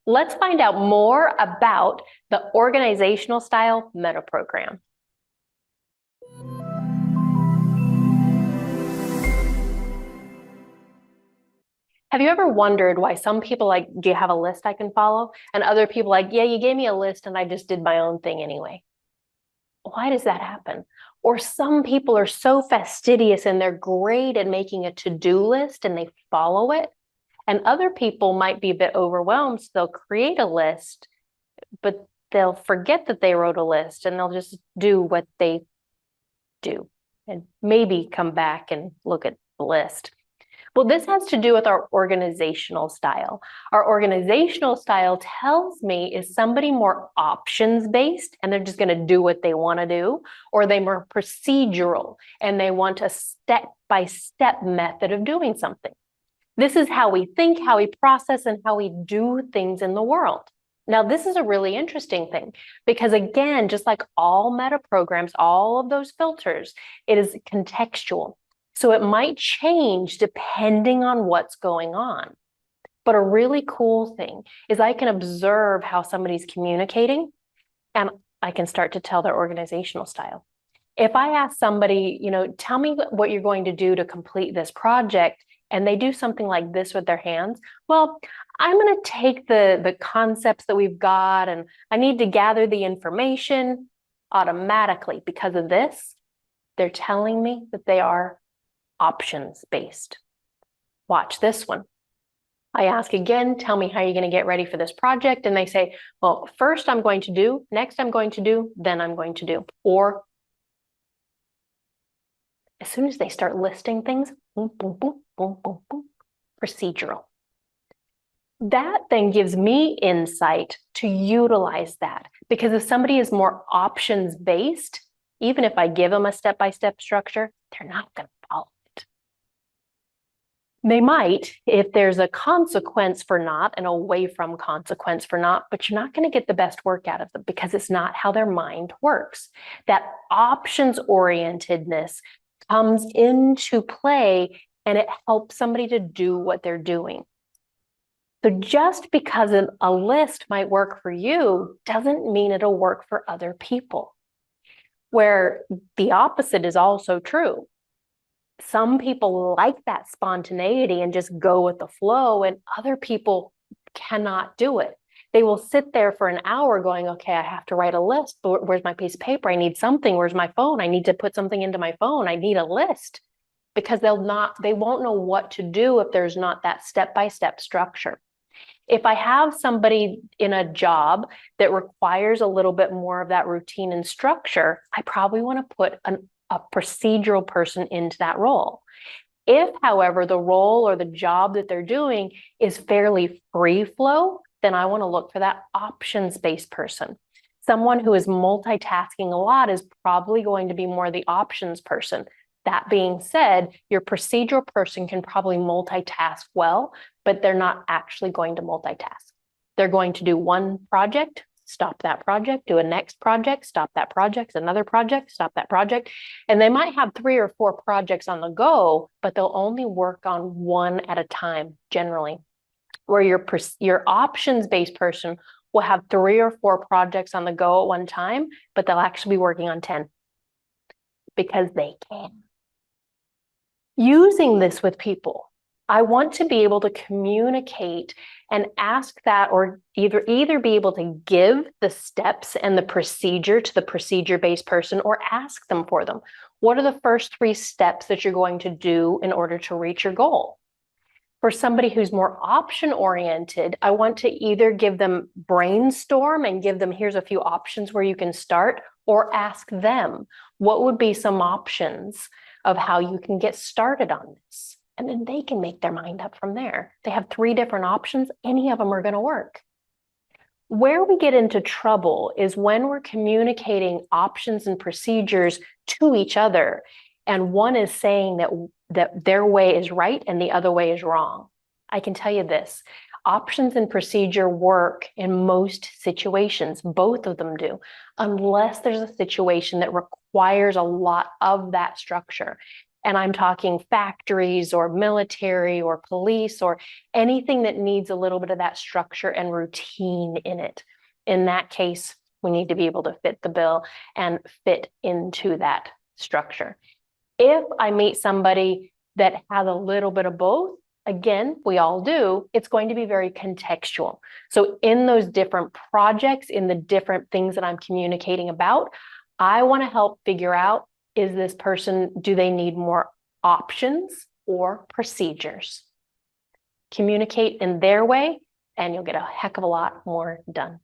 Let's find out more about the organizational style metaprogram. Have you ever wondered why some people like, do you have a list I can follow? And other people like, yeah, you gave me a list and I just did my own thing anyway. Why does that happen? Or some people are so fastidious and they're great at making a to-do list and they follow it. And other people might be a bit overwhelmed, so they'll create a list, but they'll forget that they wrote a list and they'll just do what they do and maybe come back and look at the list. Well, this has to do with our organizational style. Our organizational style tells me, is somebody more options-based and they're just going to do what they want to do, or they more procedural and they want a step-by-step method of doing something. This is how we think, how we process, and how we do things in the world. Now, this is a really interesting thing because, again, just like all meta programs, all of those filters, it is contextual. So it might change depending on what's going on. But a really cool thing is I can observe how somebody's communicating and I can start to tell their organizational style. If I ask somebody, tell me what you're going to do to complete this project, and they do something like this with their hands, well, I'm going to take the concepts that we've got and I need to gather the information automatically. Because of this, they're telling me that they are options-based. Watch this one. I ask again, tell me how you're going to get ready for this project. And they say, well, first I'm going to do, next I'm going to do, then I'm going to do. Or as soon as they start listing things, boom, boom, boom, boom, boom, boom, procedural. That then gives me insight to utilize that, because if somebody is more options-based, even if I give them a step-by-step structure, they're not going to follow it. They might if there's a consequence for not and away from consequence for not, but you're not going to get the best work out of them because it's not how their mind works. That options-orientedness comes into play and it helps somebody to do what they're doing. So just because a list might work for you doesn't mean it'll work for other people. Where the opposite is also true. Some people like that spontaneity and just go with the flow, and other people cannot do it. They will sit there for an hour going, okay, I have to write a list, but where's my piece of paper? I need something. Where's my phone? I need to put something into my phone. I need a list, because they won't know what to do if there's not that step-by-step structure. If I have somebody in a job that requires a little bit more of that routine and structure, I probably want to put a procedural person into that role. If, however, the role or the job that they're doing is fairly free flow, then I want to look for that options-based person. Someone who is multitasking a lot is probably going to be more the options person. That being said, your procedural person can probably multitask well, but they're not actually going to multitask. They're going to do one project, stop that project, do a next project, stop that project, another project, stop that project. And they might have 3 or 4 projects on the go, but they'll only work on one at a time, generally. Where your options-based person will have 3 or 4 projects on the go at one time, but they'll actually be working on 10 because they can. Using this with people, I want to be able to communicate and ask that, or either be able to give the steps and the procedure to the procedure-based person, or ask them for them. What are the first 3 steps that you're going to do in order to reach your goal? For somebody who's more option-oriented, I want to either give them brainstorm and give them, here's a few options where you can start, or ask them, what would be some options of how you can get started on this? And then they can make their mind up from there. They have 3 different options. Any of them are going to work. Where we get into trouble is when we're communicating options and procedures to each other, and one is saying that their way is right and the other way is wrong. I can tell you this, options and procedure work in most situations, both of them do, unless there's a situation that requires a lot of that structure. And I'm talking factories or military or police or anything that needs a little bit of that structure and routine in it. In that case, we need to be able to fit the bill and fit into that structure. If I meet somebody that has a little bit of both, again, we all do, it's going to be very contextual. So in those different projects, in the different things that I'm communicating about, I want to help figure out, is this person, do they need more options or procedures? Communicate in their way, and you'll get a heck of a lot more done.